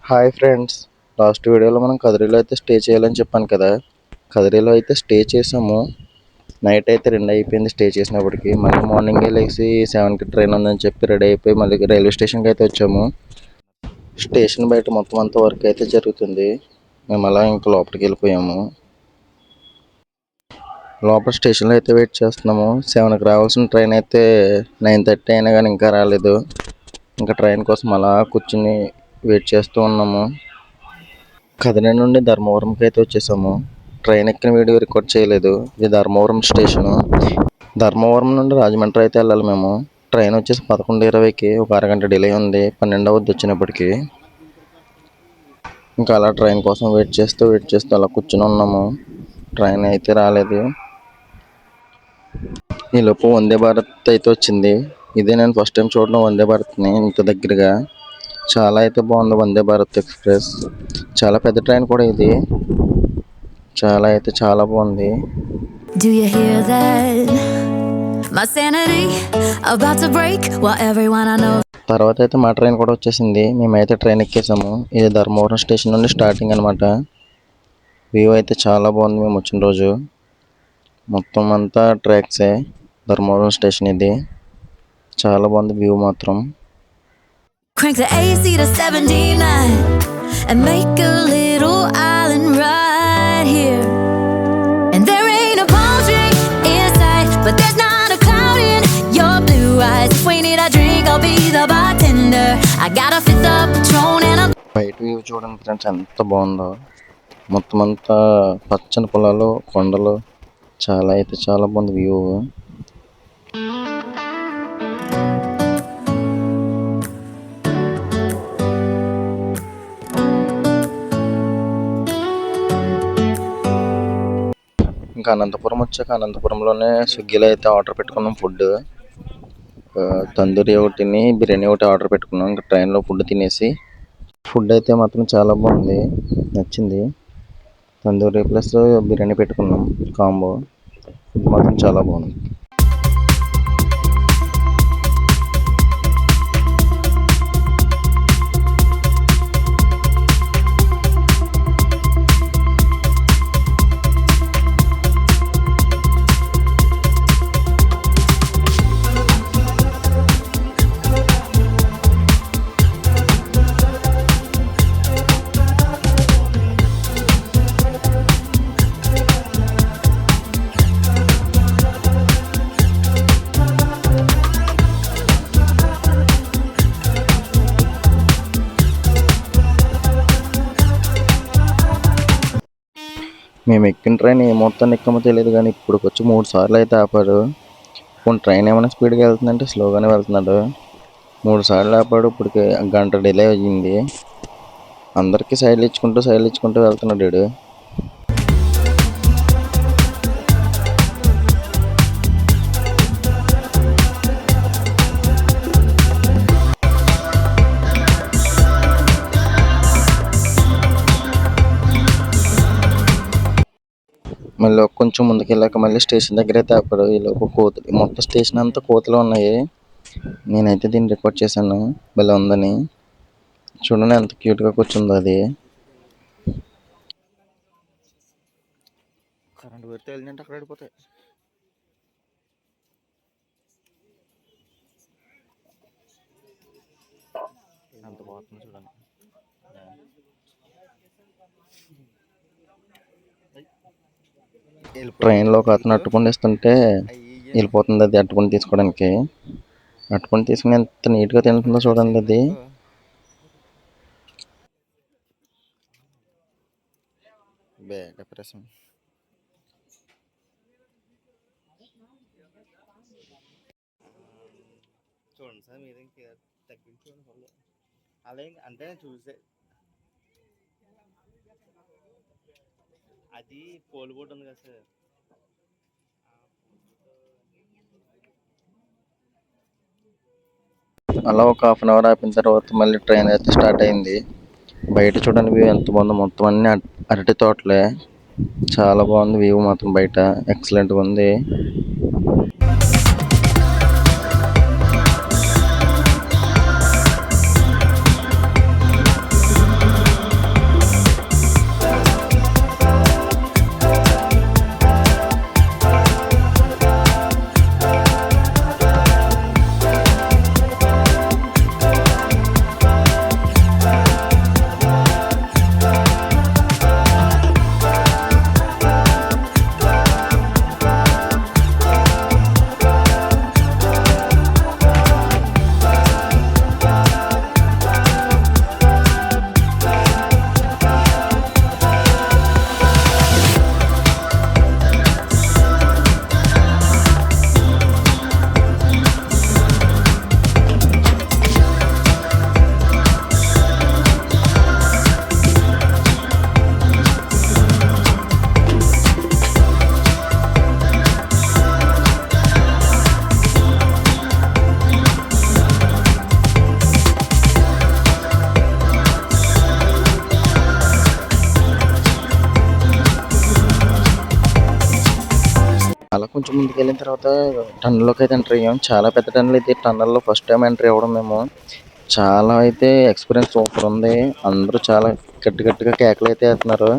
Hi friends, last వీడియోలో మనం కదిరిలో అయితే స్టే చేయాలని చెప్పాను కదా. కదిరిలో అయితే స్టే చేసాము. నైట్ అయితే 2 అయిపోయింది స్టే చేసినప్పటికి. మళ్ళీ మార్నింగే లేచి 7కి ట్రైన్ ఉందని చెప్పి రెడీ అయిపోయి మళ్ళీ రైల్వే స్టేషన్కి అయితే వచ్చాము. స్టేషన్ బయట మొత్తం అంతా వర్క్ అయితే జరుగుతుంది. మేము అలా ఇంకా లోపలికి వెళ్ళిపోయాము. లోపల స్టేషన్లో అయితే వెయిట్ చేస్తున్నాము. 7కి రావాల్సిన ట్రైన్ అయితే 9:30 అయినా కానీ ఇంకా రాలేదు. ఇంకా ట్రైన్ కోసం అలా కూర్చుని వెయిట్ చేస్తూ ఉన్నాము. కదిరి నుండి ధర్మవరంకి అయితే వచ్చేసాము. ట్రైన్ ఎక్కిన వీడియో రికార్డ్ చేయలేదు. ఇది ధర్మవరం స్టేషను. ధర్మవరం నుండి రాజమండ్రి అయితే వెళ్ళాలి మేము. ట్రైన్ వచ్చేసి 11:20కి, ఒక అరగంట డిలే ఉంది. 12 అవుద్ది వచ్చినప్పటికి. ఇంకా అలా ట్రైన్ కోసం వెయిట్ చేస్తూ అలా కూర్చుని ఉన్నాము. ట్రైన్ అయితే రాలేదు. ఈలోపు వందే భారత్ అయితే వచ్చింది. ఇదే నేను ఫస్ట్ టైం చూడడం వందే భారత్ని ఇంత దగ్గరగా. చాలా అయితే బాగుంది వందే భారత్ ఎక్స్ప్రెస్. చాలా పెద్ద ట్రైన్ కూడా ఇది. చాలా బాగుంది. Do you hear that? My sanity about to break while everyone I know. తర్వాత అయితే మా ట్రైన్ కూడా వచ్చేసింది. మేమైతే ట్రైన్ ఎక్కేసాము. ఇది ధర్మవరం స్టేషన్ నుండి స్టార్టింగ్ అనమాట. వ్యూ అయితే చాలా బాగుంది. మేము వచ్చిన రోజు మొత్తం అంతా ట్రాక్సే. ధర్మవరం స్టేషన్ ఇది. చాలా బాగుంది వ్యూ మాత్రం. Crank the AC to 79 and make a little island right here. And there ain't a palm tree in sight, but there's not a cloud in your blue eyes. If we need a drink, I'll be the bartender. I got a fifth of Patron and I'm బయట view చూడండి friends, ఎంత బాగుందో. మొత్తం అంతా పచ్చని పొలాలు, కొండలు. చాలా బాగుంది వ్యూ. ఇంకా అనంతపురం వచ్చాక అనంతపురంలోనే స్విగ్గీలో అయితే ఆర్డర్ పెట్టుకున్నాం ఫుడ్. తందూరి ఒకటిని బిర్యానీ ఒకటి ఆర్డర్ పెట్టుకున్నాం. ఇంకా ట్రైన్లో ఫుడ్ తినేసి, ఫుడ్ అయితే మాత్రం చాలా బాగుంది, నచ్చింది. తందూరి ప్లస్ బిర్యానీ పెట్టుకున్నాం కాంబో. ఫుడ్ మాత్రం చాలా బాగుంది. మేము ఎక్కిన ట్రైన్ ఏ మొత్తాన్ని ఎక్కమో తెలియదు కానీ ఇప్పుడు వచ్చి 3 సార్లు అయితే ఆపాడు. కొన్ని ట్రైన్ ఏమైనా స్పీడ్గా వెళ్తుందంటే స్లోగానే వెళ్తున్నాడు. 3 సార్లు ఆపాడు. ఇప్పటికి గంట డిలే అయ్యింది. అందరికీ సైడ్లు ఇచ్చుకుంటూ వెళ్తున్నాడు వీడు. మళ్ళీ కొంచెం ముందుకెళ్ళాక మళ్ళీ స్టేషన్ దగ్గర అయితే ఆపాడు. ఈలోపు కోతులు, మొత్తం స్టేషన్ అంతా కోతులు ఉన్నాయి. నేనైతే దీన్ని రికార్డ్ చేశాను, భలే ఉందని. చూడండి ఎంత క్యూట్గా కూర్చుందో అది. కరెంట్ పెడితే వెళ్ళినట్టు అక్కడ వెళ్ళిపోతాయి. అంత పోతుంది చూడండి. ట్రైన్లో ఒక అతను అట్టుకొని ఇస్తుంటే వెళ్ళిపోతుంది అది. అట్టుకొని తీసుకోవడానికి, అట్టుకొని తీసుకుని ఎంత నీట్గా తింటుందో చూడండి అది. డిప్రెషన్. చూడండి సార్, మీరు ఇంకా తగ్గించుకోండి. అలాగే అంటే చూసే అది పోల్ బోర్డు ఉంది కదా సార్. అలా ఒక హాఫ్ అన్ అవర్ ఆపిన తర్వాత మళ్ళీ ట్రైన్ అయితే స్టార్ట్ అయింది. బయట చూడండి వ్యూ ఎంత బాగుందో. మొత్తం అన్ని అరటి తోటలే. చాలా బాగుంది వ్యూ మాత్రం. బయట ఎక్సలెంట్గా ఉంది. అలా కొంచెం ముందుకు వెళ్ళిన తర్వాత టన్నెల్లోకి అయితే ఎంటర్ అయ్యాం. చాలా పెద్ద టన్నెల్ ఇది. టన్నెల్లో ఫస్ట్ టైం ఎంట్రీ అవ్వడం మేము. చాలా అయితే ఎక్స్పీరియన్స్ సూపర్ ఉంది. అందరూ చాలా గట్టిగా కేకలు అయితే వేస్తున్నారు.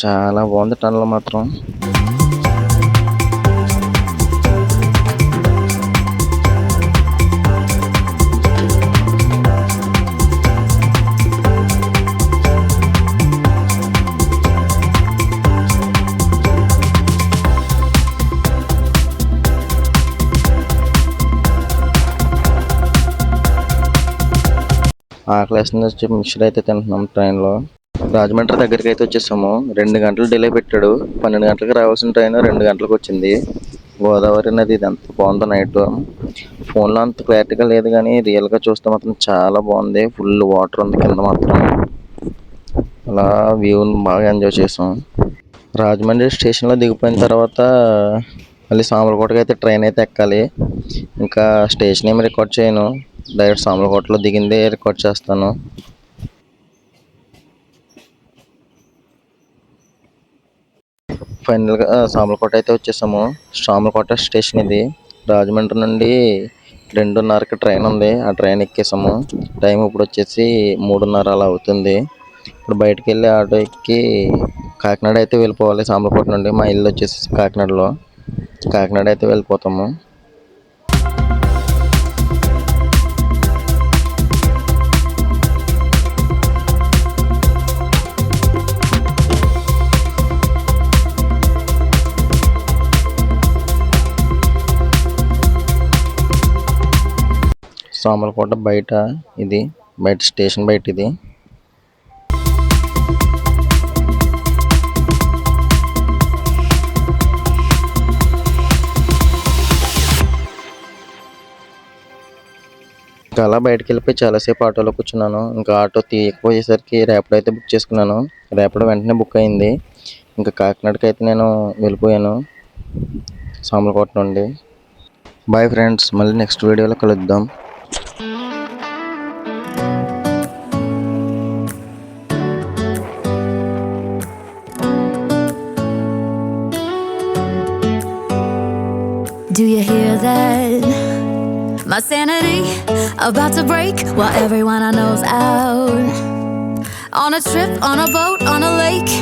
చాలా బాగుంది టన్నెల్ మాత్రం. ఆకలేస్తుంది వచ్చి మిక్చర్ అయితే తింటున్నాం ట్రైన్లో. రాజమండ్రి దగ్గరికి అయితే వచ్చేసాము. 2 గంటలు డిలే పెట్టాడు. 12 గంటలకు రావాల్సిన ట్రైన్ 2 గంటలకు వచ్చింది. గోదావరి నది ఇది ఎంత బాగుందో నైట్. ఫోన్లో అంత క్లారిటీగా లేదు కానీ రియల్గా చూస్తే మాత్రం చాలా బాగుంది. ఫుల్ వాటర్ ఉంది కింద మాత్రం. అలా వ్యూని బాగా ఎంజాయ్ చేసాం. రాజమండ్రి స్టేషన్లో దిగిపోయిన తర్వాత మళ్ళీ సామర్లకోటకి అయితే ట్రైన్ అయితే ఎక్కాలి. ఇంకా స్టేషన్ ఏమి రికార్డ్ చేయను. డైరెక్ట్ సామర్లకోటలో దిగిందే రికార్డ్ చేస్తాను. ఫైనల్గా సామర్లకోట అయితే వచ్చేసాము. సామర్లకోట స్టేషన్ ఇది. రాజమండ్రి నుండి 2:30కి ట్రైన్ ఉంది. ఆ ట్రైన్ ఎక్కేసాము. టైం ఇప్పుడు వచ్చేసి 3:30 అలా అవుతుంది. ఇప్పుడు బయటకు వెళ్ళి ఆటో ఎక్కి కాకినాడ అయితే వెళ్ళిపోవాలి. సామర్లకోట నుండి మా ఇల్లు వచ్చేసి కాకినాడలో. కాకినాడ అయితే వెళ్ళిపోతాము. సామర్లకోట బయట ఇది. బయట స్టేషన్ బయట ఇది. ఇంకా అలా బయటకు వెళ్ళిపోయి చాలాసేపు ఆటోలో కూర్చున్నాను. ఇంకా ఆటో తీయకపోయేసరికి ర్యాపిడో అయితే బుక్ చేసుకున్నాను. ర్యాపిడో వెంటనే బుక్ అయింది. ఇంకా కాకినాడకి అయితే నేను వెళ్ళిపోయాను సామర్లకోట నుండి. బాయ్ ఫ్రెండ్స్, మళ్ళీ నెక్స్ట్ వీడియోలో కలుద్దాం. Do you hear that? My sanity about to break while everyone I know's out. On a trip, on a boat, on a lake.